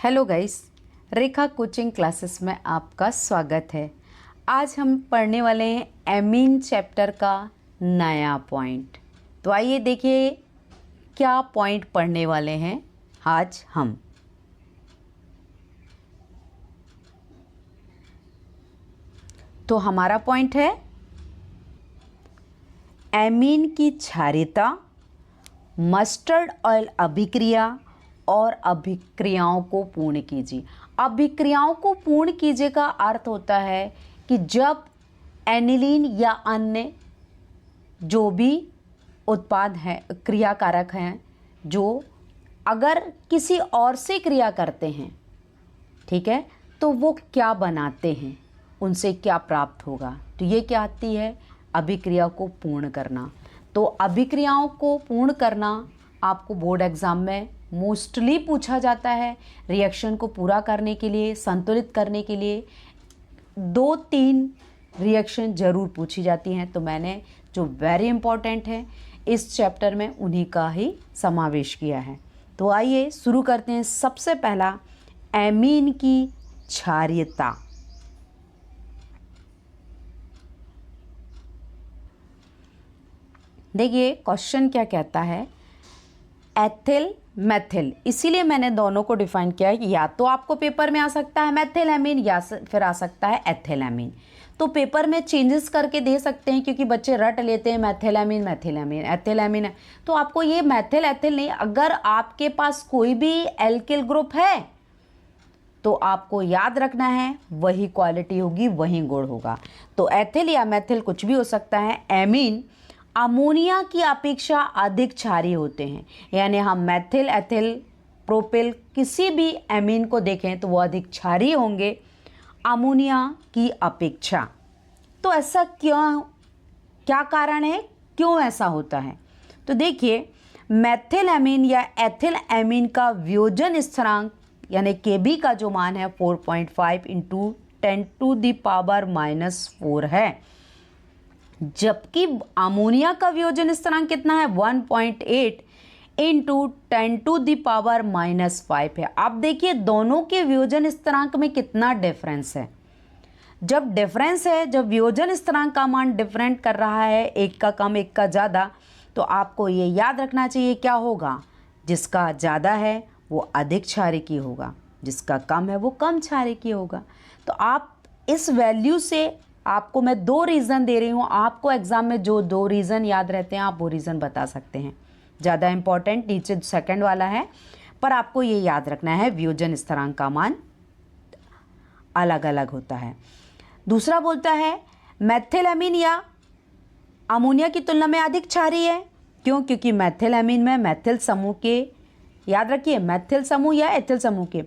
Hello guys, रेखा coaching classes में आपका स्वागत है। आज हम पढ़ने वाले हैं एमीन चैप्टर का नया पॉइंट। तो आइए देखिए क्या पॉइंट पढ़ने वाले हैं आज हम। तो हमारा पॉइंट है एमीन की क्षारीयता, मस्टर्ड ऑयल अभिक्रिया और अभिक्रियाओं को पूर्ण कीजिए। अभिक्रियाओं को पूर्ण कीजिए का अर्थ होता है कि जब एनिलीन या अन्य जो भी उत्पाद हैं, क्रियाकारक हैं, जो अगर किसी और से क्रिया करते हैं, ठीक है, तो वो क्या बनाते हैं, उनसे क्या प्राप्त होगा। तो ये क्या आती है, अभिक्रिया को पूर्ण करना। तो अभिक्रियाओं को पूर्ण करना आपको बोर्ड एग्जाम में मोस्टली पूछा जाता है। रिएक्शन को पूरा करने के लिए, संतुलित करने के लिए 2-3 रिएक्शन ज़रूर पूछी जाती हैं। तो मैंने जो वेरी इंपॉर्टेंट है इस चैप्टर में उन्हीं का ही समावेश किया है। तो आइए शुरू करते हैं। सबसे पहला, एमीन की क्षारीयता। देखिए क्वेश्चन क्या कहता है, एथिल मेथिल। इसीलिए मैंने दोनों को डिफाइन किया है कि या तो आपको पेपर में आ सकता है मेथिल एमीन या फिर आ सकता है एथिल एमीन। तो पेपर में चेंजेस करके दे सकते हैं, क्योंकि बच्चे रट लेते हैं मेथिल एमीन एथिल एमीन। तो आपको ये मेथिल एथिल नहीं, अगर आपके पास कोई भी एल्किल ग्रुप है तो आपको याद रखना है वही क्वालिटी होगी, वही गुण होगा। तो एथिल या मेथिल कुछ भी हो सकता है। एमीन अमोनिया की अपेक्षा अधिक क्षारीय होते हैं, यानी हम मेथिल एथिल प्रोपिल किसी भी एमीन को देखें तो वो अधिक क्षारीय होंगे अमोनिया की अपेक्षा। तो ऐसा क्यों, क्या कारण है, क्यों ऐसा होता है? तो देखिए, मेथिल एमीन या एथिल एमीन का वियोजन स्थिरांक यानी Kb का जो मान है 4.5 × 10⁻⁻⁴ है, जबकि अमोनिया का वियोजन स्थिरांक कितना है, 1.8 × 10⁻⁻5 है। अब देखिए दोनों के वियोजन स्थिरांक में कितना डिफरेंस है। जब डिफरेंस है, जब वियोजन स्थिरांक का मान डिफरेंट कर रहा है, एक का कम एक का ज़्यादा, तो आपको ये याद रखना चाहिए क्या होगा, जिसका ज़्यादा है वो अधिक क्षारीय होगा, जिसका कम है वो कम क्षारीय होगा। तो आप इस वैल्यू से, आपको मैं 2 रीज़न दे रही हूँ, आपको एग्ज़ाम में जो 2 रीज़न याद रहते हैं आप वो रीज़न बता सकते हैं। ज़्यादा इंपॉर्टेंट नीचे सेकंड वाला है, पर आपको ये याद रखना है वियोजन स्थिरांक का मान अलग अलग होता है। दूसरा बोलता है मेथिल एमीन या अमोनिया की तुलना में अधिक क्षारीय है। क्यों? क्योंकि मेथिल एमीन में मेथिल समूह के, याद रखिए मेथिल समूह या एथिल समूह के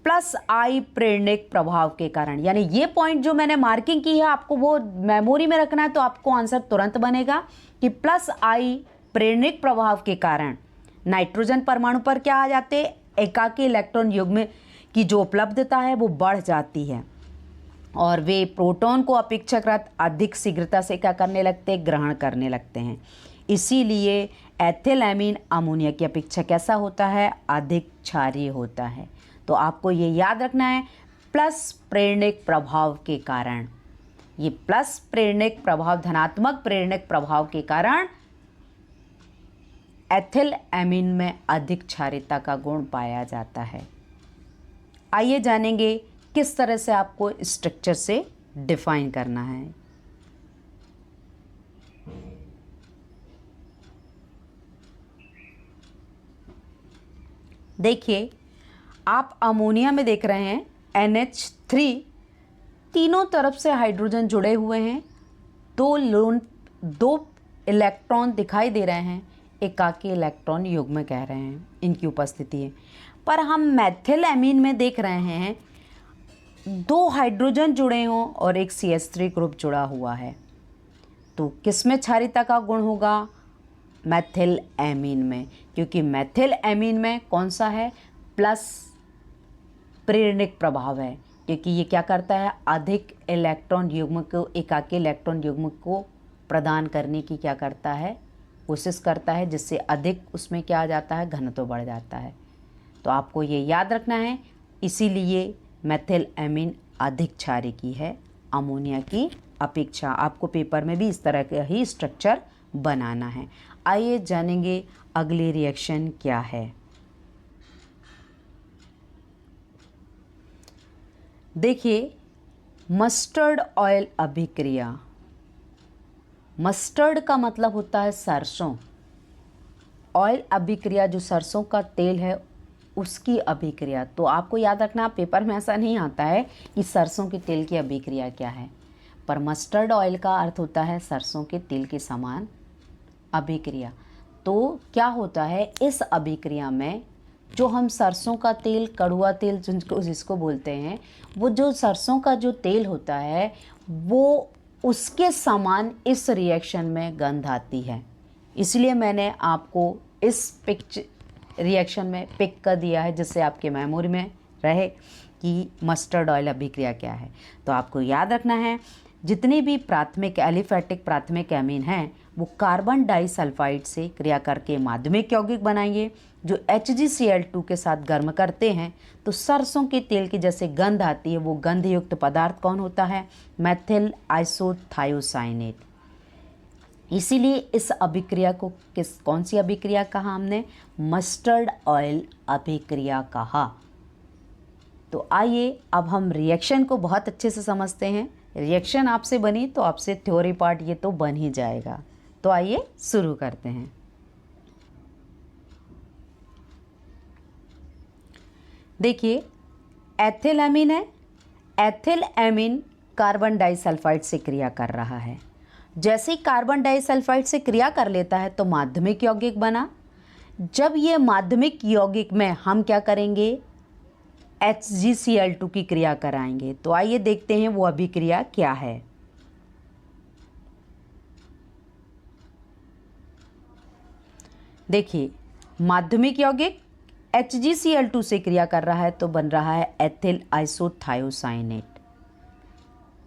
+I प्रेरणिक प्रभाव के कारण, यानी ये पॉइंट जो मैंने मार्किंग की है आपको वो मेमोरी में रखना है, तो आपको आंसर तुरंत बनेगा कि +I प्रेरणिक प्रभाव के कारण नाइट्रोजन परमाणु पर क्या आ जाते, एकाकी इलेक्ट्रॉन युग्म की जो उपलब्धता है वो बढ़ जाती है और वे प्रोटॉन को अपेक्षाकृत अधिक शीघ्रता से क्या करने लगते, ग्रहण करने लगते हैं। इसीलिए एथिल एमीन अमोनिया की अपेक्षा कैसा होता है, अधिक क्षारीय होता है। तो आपको ये याद रखना है प्लस प्रेरणिक प्रभाव के कारण, ये प्लस प्रेरणिक प्रभाव, धनात्मक प्रेरणिक प्रभाव के कारण एथिल एमीन में अधिक क्षारीयता का गुण पाया जाता है। आइए जानेंगे किस तरह से आपको स्ट्रक्चर से डिफाइन करना है। देखिए, आप अमोनिया में देख रहे हैं NH3, तीनों तरफ से हाइड्रोजन जुड़े हुए हैं, 2 इलेक्ट्रॉन दिखाई दे रहे हैं, एकाकी इलेक्ट्रॉन युग्म कह रहे हैं, इनकी उपस्थिति है। पर हम मेथिल एमीन में देख रहे हैं 2 हाइड्रोजन जुड़े हों और एक CH3 ग्रुप जुड़ा हुआ है। तो किस में क्षारीयता का गुण होगा, मेथिल एमीन में, क्योंकि मेथिल एमीन में कौन सा है, प्लस प्रेरणिक प्रभाव है, क्योंकि ये क्या करता है, अधिक इलेक्ट्रॉन युग्म को, एकाकी इलेक्ट्रॉन युग्म को प्रदान करने की क्या करता है, कोशिश करता है, जिससे अधिक उसमें क्या आ जाता है, घनत्व बढ़ जाता है। तो आपको ये याद रखना है इसीलिए मेथिल एमीन अधिक क्षारीकी है अमोनिया की अपेक्षा। आपको पेपर में भी इस तरह का ही स्ट्रक्चर बनाना है। आइए जानेंगे अगली रिएक्शन क्या है। देखिए, मस्टर्ड ऑयल अभिक्रिया। मस्टर्ड का मतलब होता है सरसों। ऑयल अभिक्रिया जो सरसों का तेल है उसकी अभिक्रिया। तो आपको याद रखना, पेपर में ऐसा नहीं आता है कि सरसों के तेल की अभिक्रिया क्या है, पर मस्टर्ड ऑयल का अर्थ होता है सरसों के तेल के समान अभिक्रिया। तो क्या होता है इस अभिक्रिया में, जो हम सरसों का तेल, कड़वा तेल जिसको बोलते हैं, वो जो सरसों का जो तेल होता है वो उसके समान इस रिएक्शन में गंध आती है। इसलिए मैंने आपको इस रिएक्शन में पिक कर दिया है, जिससे आपके मेमोरी में रहे कि मस्टर्ड ऑयल अभिक्रिया क्या है। तो आपको याद रखना है, जितनी भी प्राथमिक एलिफेटिक प्राथमिक एमीन हैं वो कार्बन डाइसल्फाइड से क्रिया करके माध्यमिक यौगिक बनाएंगे, जो HgCl2 के साथ गर्म करते हैं तो सरसों के तेल की जैसे गंध आती है, वो गंध युक्त पदार्थ कौन होता है? Methyl isothiocyanate. इसीलिए इस अभिक्रिया को कौन सी अभिक्रिया कहा हमने? मस्टर्ड ऑयल अभिक्रिया कहा। तो आइए अब हम रिएक्शन को बहुत अच्छे से समझते हैं। रिएक्शन आपसे बनी तो आपसे थ्योरी पार्ट ये तो बन ही जाएगा। तो आइए शुरू करते हैं। देखिए, एथिल एमीन है। एथिल एमीन कार्बन डाइसल्फाइड से क्रिया कर रहा है। जैसे ही कार्बन डाइसल्फाइड से क्रिया कर लेता है तो माध्यमिक यौगिक बना। जब ये माध्यमिक यौगिक में हम क्या करेंगे? HgCl2 की क्रिया कराएंगे। तो आइए देखते हैं वो अभिक्रिया क्या है। देखिए, माध्यमिक यौगिक HgCl2 से क्रिया कर रहा है तो बन रहा है एथिल आइसोथायोसाइनेट,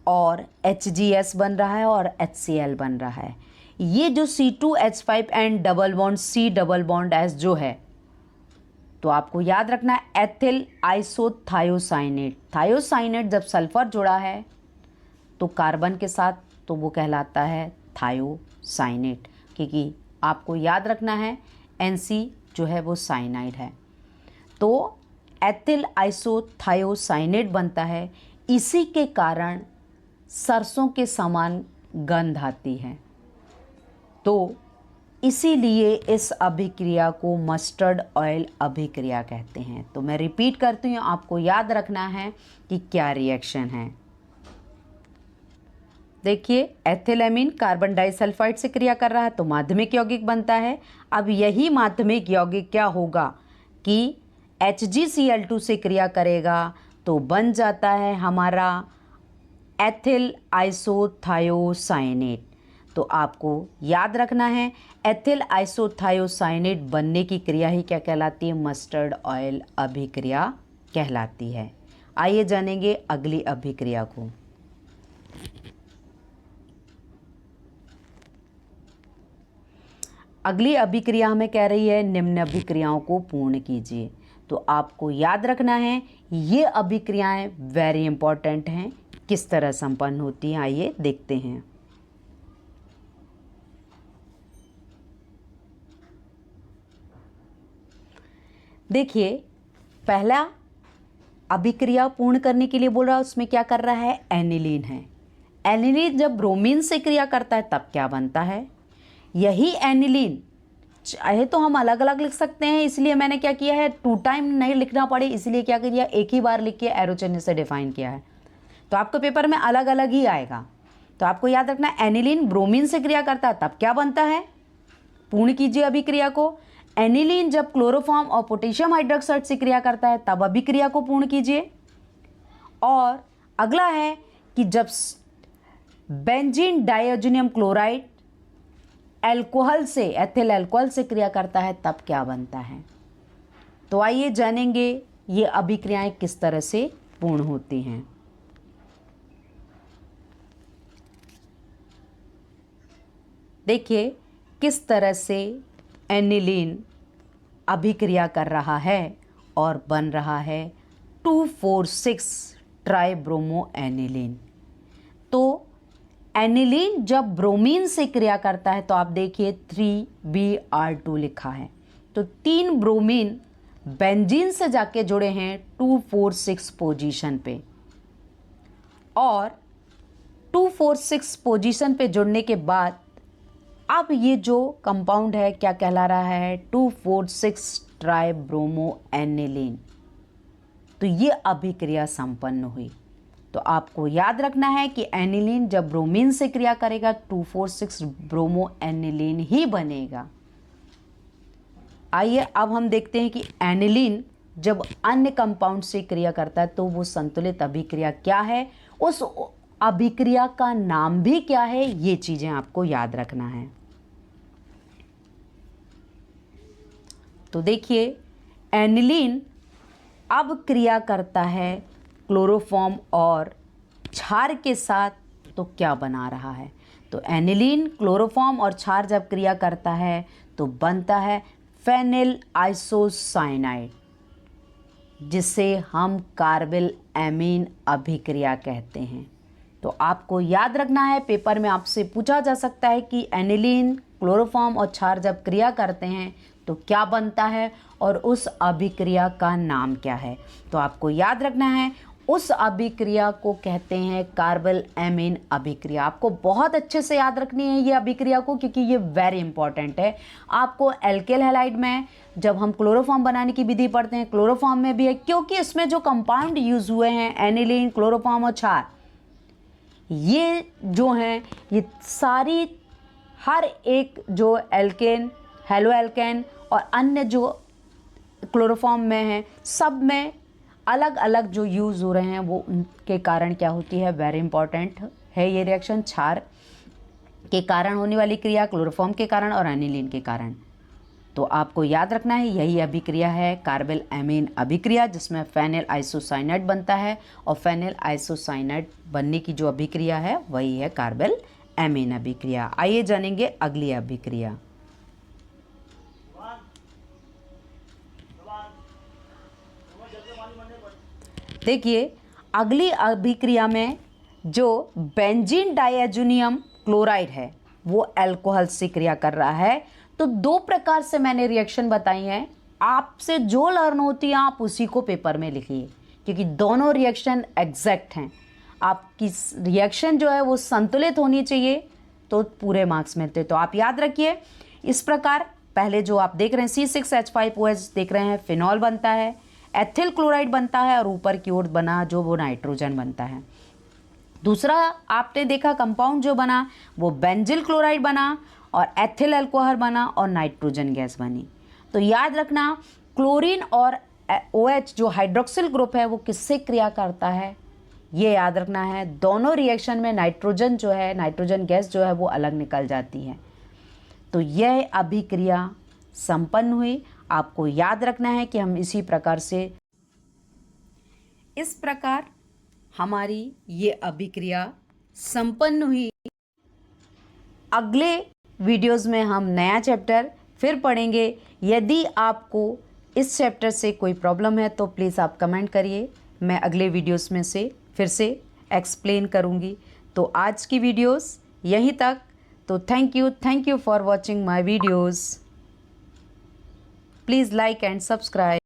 और HgS बन रहा है और HCl बन रहा है। ये जो C2H5 and double bond C double bond S जो है, तो आपको याद रखना है एथिल आइसोथायोसाइनेट। थायोसाइनेट जब सल्फर जुड़ा है तो कार्बन के साथ, तो वो कहलाता है थायोसाइनेट, क्योंकि आपको याद रखना है NC जो है वो साइनाइड है। तो एथिल आइसोथायोसाइनेट बनता है। इसी के कारण सरसों के समान गंध आती है। तो इसीलिए इस अभिक्रिया को मस्टर्ड ऑयल अभिक्रिया कहते हैं। तो मैं रिपीट करती हूँ, आपको याद रखना है कि क्या रिएक्शन है। देखिए, एथिल एमीन कार्बन डाइसल्फाइड से क्रिया कर रहा है तो माध्यमिक यौगिक बनता है। अब यही माध्यमिक यौगिक क्या होगा कि HgCl2 से क्रिया करेगा तो बन जाता है हमारा एथिल आइसोथायोसाइनेट। तो आपको याद रखना है, एथिल आइसोथायोसाइनेट बनने की क्रिया ही क्या कहलाती है? मस्टर्ड ऑयल अभिक्रिया कहलाती है। आइए जानेंगे अगली अभिक्रिया को। अगली अभिक्रिया हमें कह रही है निम्न अभिक्रियाओं को पूर्ण कीजिए। तो आपको याद रखना है, ये अभिक्रियाएं वेरी इंपॉर्टेंट हैं। किस तरह संपन्न होती हैं आइए देखते हैं। देखिए, पहला अभिक्रिया पूर्ण करने के लिए बोल रहा है, उसमें क्या कर रहा है? एनिलीन है। एनिलीन जब ब्रोमीन से क्रिया करता है तब क्या बनता है? यही एनिलीन, चाहे तो हम अलग अलग लिख सकते हैं, इसलिए मैंने क्या किया है, 2 टाइम नहीं लिखना पड़े इसलिए क्या किया, एक ही बार लिख के एरो चिन्ह से डिफाइन किया है। तो आपको पेपर में अलग अलग ही आएगा। तो आपको याद रखना, एनिलीन ब्रोमीन से क्रिया करता है तब क्या बनता है? पूर्ण कीजिए अभिक्रिया को। एनिलीन जब क्लोरोफॉर्म और पोटेशियम हाइड्रोक्साइड से क्रिया करता है तब अभिक्रिया को पूर्ण कीजिए। और अगला है कि जब बेंजीन डाइओजेनियम क्लोराइड एल्कोहल से, एथिल एल्कोहल से क्रिया करता है तब क्या बनता है। तो आइए जानेंगे ये अभिक्रियाएं किस तरह से पूर्ण होती हैं। देखिए किस तरह से एनिलीन अभिक्रिया कर रहा है और बन रहा है 2,4,6 ट्राइब्रोमो एनिलीन। तो एनिलीन जब ब्रोमीन से क्रिया करता है तो आप देखिए 3Br2 लिखा है, तो 3 ब्रोमीन बेंजीन से जाके जुड़े हैं 2,4,6 पोजीशन पे, और 2,4,6 पोजीशन पे जुड़ने के बाद अब ये जो कंपाउंड है क्या कहला रहा है, 2,4,6 ट्राइब्रोमो एनिलीन। तो ये अभिक्रिया संपन्न हुई। तो आपको याद रखना है कि एनिलीन जब ब्रोमीन से क्रिया करेगा 2,4,6 ब्रोमो एनिलीन ही बनेगा। आइए अब हम देखते हैं कि एनिलीन जब अन्य कंपाउंड से क्रिया करता है तो वो संतुलित अभिक्रिया क्या है, उस अभिक्रिया का नाम भी क्या है, ये चीजें आपको याद रखना है। तो देखिए एनिलीन अब क्रिया करता है क्लोरोफॉर्म और क्षार के साथ, तो क्या बना रहा है, तो एनिलीन क्लोरोफॉर्म और क्षार जब क्रिया करता है तो बनता है फेनिल आइसोसाइनाइड, जिसे हम कार्बिल एमीन अभिक्रिया कहते हैं। तो आपको याद रखना है, पेपर में आपसे पूछा जा सकता है कि एनिलीन क्लोरोफॉर्म और क्षार जब क्रिया करते हैं तो क्या बनता है और उस अभिक्रिया का नाम क्या है। तो आपको याद रखना है उस अभिक्रिया को कहते हैं कार्बिल एमीन अभिक्रिया। आपको बहुत अच्छे से याद रखनी है ये अभिक्रिया को, क्योंकि ये वेरी इंपॉर्टेंट है। आपको एल्केल हैलाइड में जब हम क्लोरोफॉर्म बनाने की विधि पढ़ते हैं, क्लोरोफॉर्म में भी है, क्योंकि इसमें जो कंपाउंड यूज हुए हैं एनिलीन क्लोरोफॉर्म और क्षार, ये जो हैं ये सारी हर एक जो एल्केन हेलो एल्केन और अन्य जो क्लोरोफॉर्म में है सब में अलग अलग जो यूज़ हो रहे हैं वो उनके कारण क्या होती है, वेरी इंपॉर्टेंट है ये रिएक्शन। क्षार के कारण होने वाली क्रिया, क्लोरोफॉर्म के कारण और एनिलीन के कारण। तो आपको याद रखना है यही अभिक्रिया है कार्बिल एमीन अभिक्रिया, जिसमें फेनिल आइसोसाइनाइड बनता है, और फेनिल आइसोसाइनाइड बनने की जो अभिक्रिया है वही है कार्बिल एमीन अभिक्रिया। आइए जानेंगे अगली अभिक्रिया। देखिए अगली अभिक्रिया में जो बेंजीन डाइएजुनियम क्लोराइड है वो अल्कोहल से क्रिया कर रहा है। तो दो प्रकार से मैंने रिएक्शन बताई हैं, आपसे जो लर्न होती है आप उसी को पेपर में लिखिए, क्योंकि दोनों रिएक्शन एग्जैक्ट हैं। आपकी रिएक्शन जो है वो संतुलित होनी चाहिए तो पूरे मार्क्स मिलते। तो आप याद रखिए इस प्रकार, पहले जो आप देख रहे हैं C6H5OH देख रहे हैं, फिनॉल बनता है, एथिल क्लोराइड बनता है, और ऊपर की ओर बना जो वो नाइट्रोजन बनता है। दूसरा आपने देखा कंपाउंड जो बना वो बेंजिल क्लोराइड बना और एथिल अल्कोहल बना और नाइट्रोजन गैस बनी। तो याद रखना क्लोरीन और OH जो हाइड्रोक्सिल ग्रुप है वो किससे क्रिया करता है, ये याद रखना है। दोनों रिएक्शन में नाइट्रोजन जो है, नाइट्रोजन गैस जो है वो अलग निकल जाती है। तो यह अभिक्रिया संपन्न हुई। आपको याद रखना है कि हम इसी प्रकार से, इस प्रकार हमारी ये अभिक्रिया संपन्न हुई। अगले वीडियोस में हम नया चैप्टर फिर पढ़ेंगे। यदि आपको इस चैप्टर से कोई प्रॉब्लम है तो प्लीज़ आप कमेंट करिए, मैं अगले वीडियोस में से फिर से एक्सप्लेन करूँगी। तो आज की वीडियोस यहीं तक। तो thank you for watching my videos. Please like and subscribe.